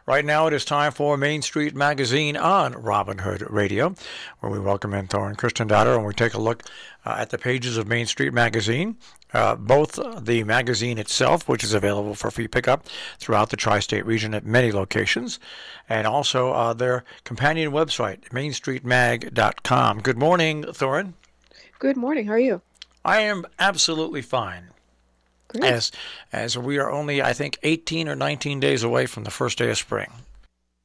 Right now it is time for Main Street Magazine on Robin Hood Radio, where we welcome in Thorin Kristendatter and we take a look at the pages of Main Street Magazine. Both the magazine itself, which is available for free pickup throughout the tri-state region at many locations, and also their companion website, mainstreetmag.com. Good morning, Thorin. Good morning. How are you? I am absolutely fine. Great. As we are only, I think, 18 or 19 days away from the first day of spring.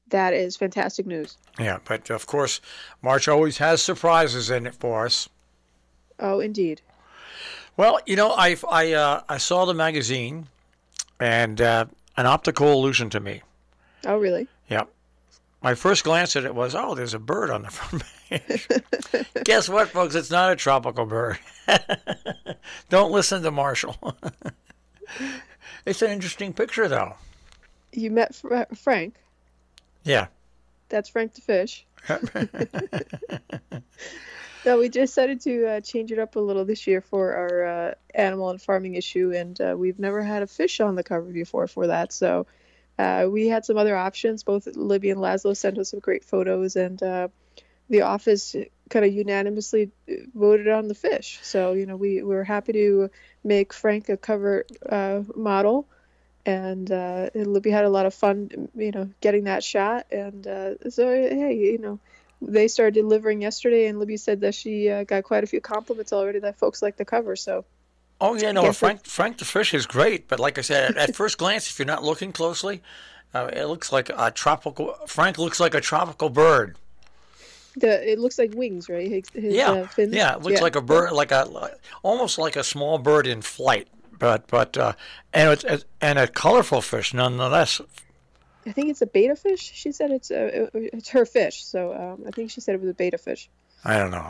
That is fantastic news. Yeah, but of course, March always has surprises in it for us. Oh, indeed. Well, you know, I saw the magazine, and an optical illusion to me. Oh, really? Yeah. My first glance at it was, oh, there's a bird on the front page. Guess what, folks? It's not a tropical bird. Don't listen to Marshall. It's an interesting picture, though. You met Frank. Yeah. That's Frank the fish. No, we decided to change it up a little this year for our animal and farming issue, and we've never had a fish on the cover before for that, so we had some other options. Both Libby and Laszlo sent us some great photos, and the office kind of unanimously voted on the fish. So, you know, we were happy to make Frank a cover model, and Libby had a lot of fun, you know, getting that shot. And so, hey, you know, they started delivering yesterday, and Libby said that she got quite a few compliments already that folks like the cover. So. Oh, yeah, no, Frank the fish is great, but like I said, at first glance, if you're not looking closely, it looks like a tropical. Frank looks like a tropical bird. It looks like wings, right? His, fins? Yeah, it looks like a bird, almost like a small bird in flight, but and a colorful fish nonetheless. I think it's a beta fish. She said it's her fish, so I think she said it was a beta fish. I don't know.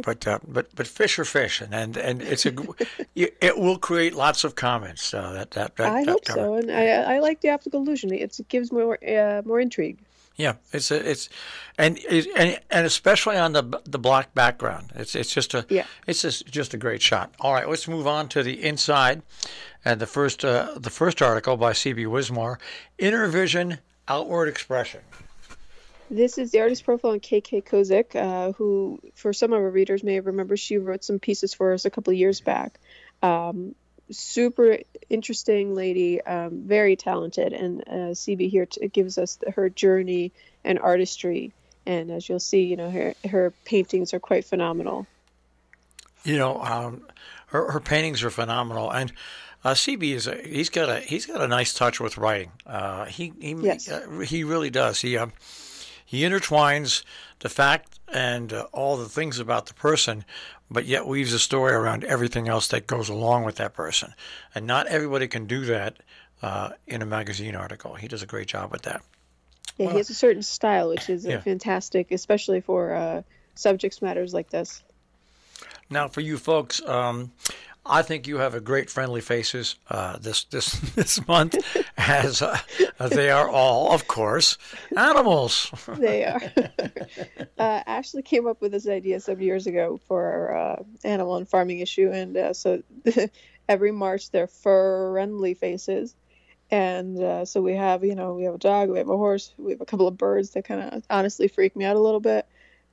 But fish are fish, and it's it will create lots of comments. I hope so, and I like the optical illusion. It gives more intrigue. Yeah, it's especially on the black background. It's just a great shot. All right, let's move on to the inside, and the first article by C.B. Wismar, Inner Vision, Outward Expression. This is the artist profile on KK Kozik, who, for some of our readers, may remember she wrote some pieces for us a couple of years back. Super interesting lady, very talented, and CB here gives us her journey and artistry. And as you'll see, you know, her paintings are quite phenomenal. You know, her paintings are phenomenal, and CB he's got a nice touch with writing. He really does. He intertwines the fact and all the things about the person, but yet weaves a story around everything else that goes along with that person. And not everybody can do that in a magazine article. He does a great job with that. Yeah, he has a certain style, which is fantastic, especially for subject matters like this. Now, for you folks, I think you have a great friendly faces this month, as they are all, of course, animals. They are. Ashley came up with this idea some years ago for our animal and farming issue, and so every March they're friendly faces, and so we have a dog, we have a horse, we have a couple of birds that kind of honestly freak me out a little bit,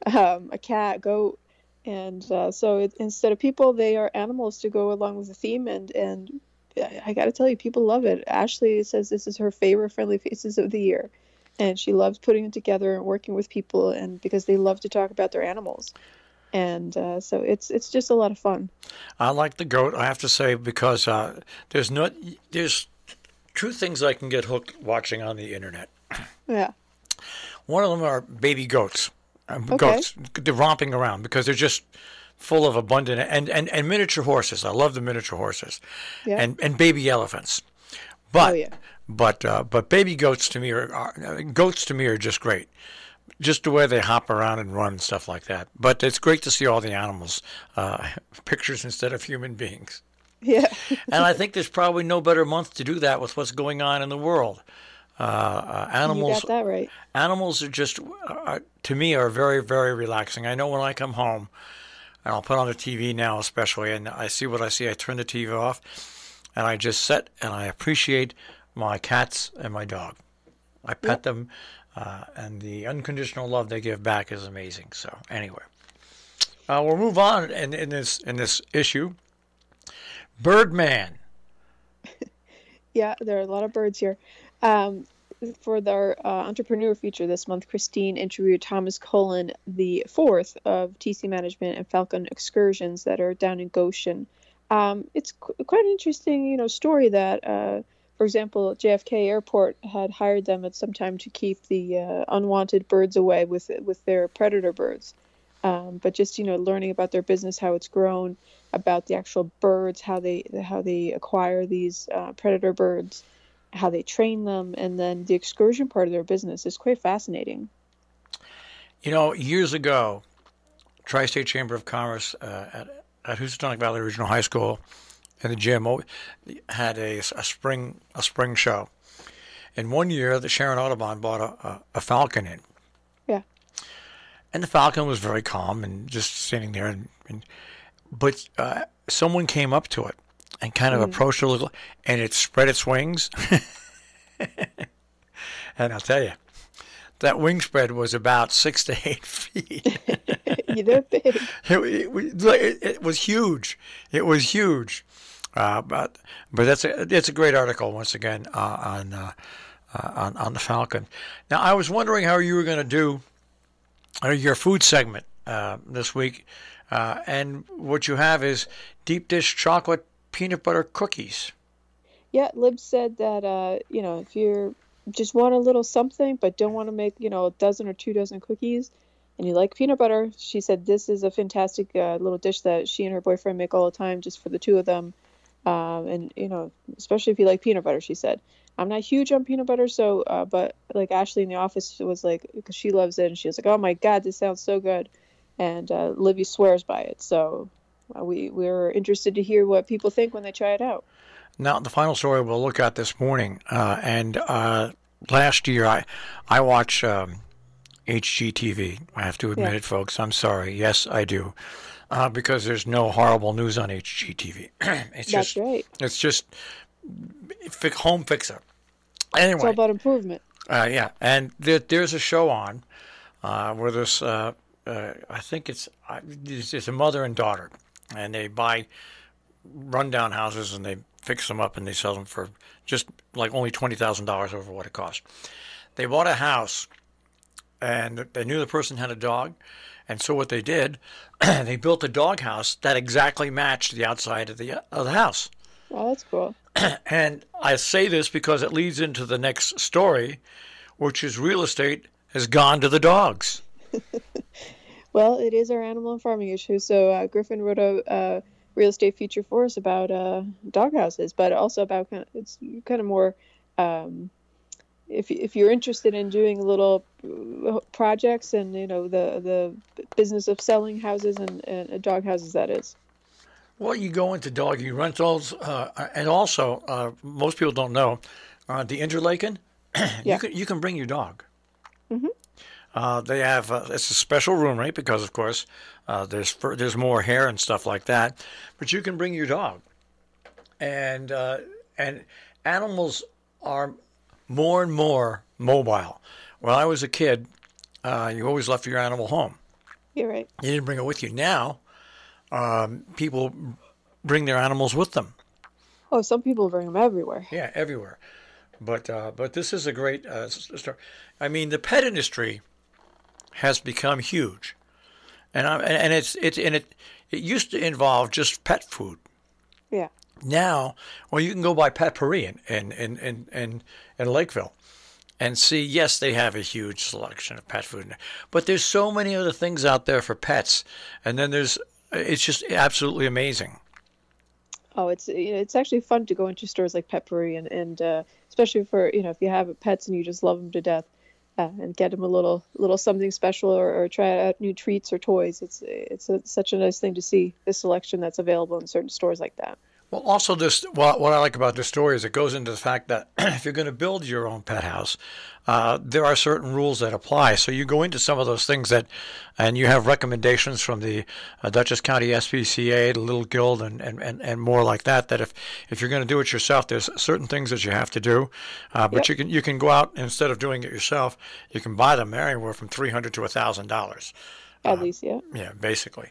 a cat, goat. And so instead of people, they are animals to go along with the theme. And I got to tell you, people love it. Ashley says this is her favorite friendly faces of the year. And she loves putting it together and working with people, and because they love to talk about their animals. And so it's just a lot of fun. I like the goat, I have to say, because there's two things I can get hooked watching on the internet. Yeah. One of them are baby goats. Goats, they're romping around because they're just full of abundant and miniature horses. I love the miniature horses, and baby elephants. But baby goats to me are just great. Just the way they hop around and run and stuff like that. But it's great to see all the animals, pictures instead of human beings. Yeah. And I think there's probably no better month to do that with what's going on in the world. Animals. You got that right. Animals are just, to me, are very, very relaxing. I know when I come home, and I'll put on the TV now especially, and I see what I see, I turn the TV off, and I just sit and I appreciate my cats and my dog. I pet them, and the unconditional love they give back is amazing. So anyway, we'll move on in this issue. Birdman. Yeah, there are a lot of birds here. For their entrepreneur feature this month, Christine interviewed Thomas Cullen, the fourth of TC Management and Falcon Excursions that are down in Goshen. It's quite an interesting, story that, for example, JFK Airport had hired them at some time to keep the unwanted birds away with their predator birds. But just learning about their business, how it's grown, about the actual birds, how they acquire these predator birds, how they train them, and then the excursion part of their business is quite fascinating. Years ago, Tri-State Chamber of Commerce at Housatonic Valley Regional High School in the gym had a spring show. And one year, the Sharon Audubon bought a falcon in. Yeah. And the falcon was very calm and just standing there. But someone came up to it and kind of approached it a little, and it spread its wings. And I'll tell you, that wing spread was about 6 to 8 feet. They're big. It was huge. It was huge. But it's a great article once again on the falcon. Now I was wondering how you were going to do your food segment this week, and what you have is deep dish chocolate peanut butter cookies. Yeah, Lib said that if you just want a little something but don't want to make a dozen or 2 dozen cookies, and you like peanut butter, she said this is a fantastic little dish that she and her boyfriend make all the time just for the two of them. And especially if you like peanut butter, she said. I'm not huge on peanut butter, so but like Ashley in the office was like, because she loves it, and she was like, oh my God, this sounds so good. And Livy swears by it. So we're interested to hear what people think when they try it out. Now, the final story we'll look at this morning, and last year I watch HGTV. I have to admit it, folks. I'm sorry. Yes, I do. Because there's no horrible news on HGTV. That's right. It's just home fixer. Anyway, it's all about improvement. Yeah, and there's a show on where this, I think it's a mother and daughter, and they buy rundown houses and they fix them up and they sell them for just like only $20,000 over what it cost. They bought a house, and they knew the person had a dog, and so what they did, they built a dog house that exactly matched the outside of the house. Oh, that's cool. And I say this because it leads into the next story, which is real estate has gone to the dogs. Well, it is our animal and farming issue. So Griffin wrote a real estate feature for us about dog houses, but also about it's kind of more if you're interested in doing little projects and the business of selling houses and dog houses, that is. Well, you go into doggy rentals, and also most people don't know the Interlaken. You can bring your dog. Mm-hmm. They have it's a special room, right? Because of course there's more hair and stuff like that, but you can bring your dog, and animals are more and more mobile. When I was a kid, you always left your animal home. You're right. You didn't bring it with you. Now, people bring their animals with them. Oh, some people bring them everywhere. Yeah, everywhere. But this is a great story. I mean, the pet industry has become huge, and it used to involve just pet food. Yeah. Now, well, you can go by Petpourri in Lakeville and see, yes, they have a huge selection of pet food, but there's so many other things out there for pets, and then it's just absolutely amazing. Oh, it's actually fun to go into stores like Petpourri and especially for if you have pets and you just love them to death, and get them a little something special or try out new treats or toys. It's such a nice thing to see the selection that's available in certain stores like that. Well, also this what I like about this story is it goes into the fact that if you're going to build your own pet house, there are certain rules that apply. So you go into some of those things and you have recommendations from the Dutchess County SPCA, the Little Guild, and more like that. That if you're going to do it yourself, there's certain things that you have to do. But you can go out, and instead of doing it yourself, you can buy them anywhere from $300 to $1,000. At least, yeah. Yeah, basically.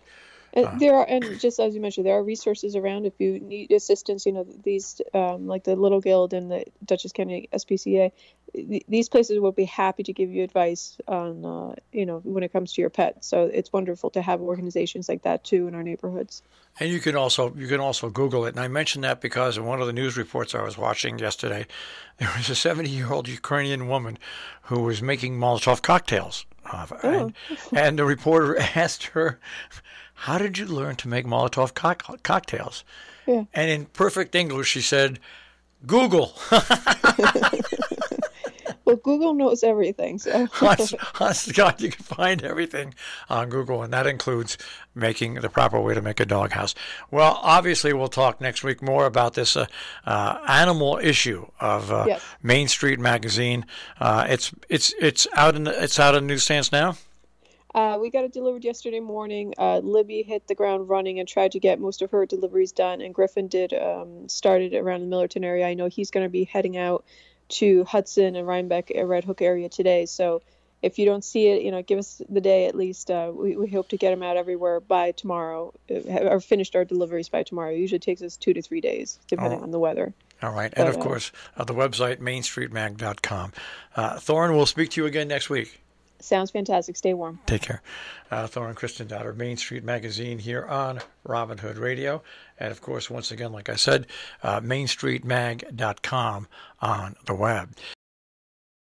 There are, and just as you mentioned, there are resources around if you need assistance. These like the Little Guild and the Dutchess County SPCA, these places will be happy to give you advice on when it comes to your pet. So it's wonderful to have organizations like that too in our neighborhoods. And you can also Google it. And I mentioned that because in one of the news reports I was watching yesterday, there was a 70-year-old Ukrainian woman who was making Molotov cocktails. And the reporter asked her, "How did you learn to make Molotov cocktails?" Yeah. And in perfect English, she said, "Google." Well, Google knows everything. So, honest to God, you can find everything on Google, and that includes making the proper way to make a doghouse. Well, obviously, we'll talk next week more about this animal issue of Main Street Magazine. It's out in newsstands now. We got it delivered yesterday morning. Libby hit the ground running and tried to get most of her deliveries done, and Griffin started around the Millerton area. I know he's going to be heading out to Hudson and Rhinebeck, Red Hook area today. So if you don't see it, give us the day at least. We hope to get them out everywhere by tomorrow, or finished our deliveries by tomorrow. It usually takes us 2 to 3 days, depending on the weather. All right. And, of course, the website, mainstreetmag.com. Thorne, we'll speak to you again next week. Sounds fantastic. Stay warm. Take care. Thorne Christendotter, Main Street Magazine here on Robin Hood Radio. And, of course, once again, like I said, mainstreetmag.com on the web.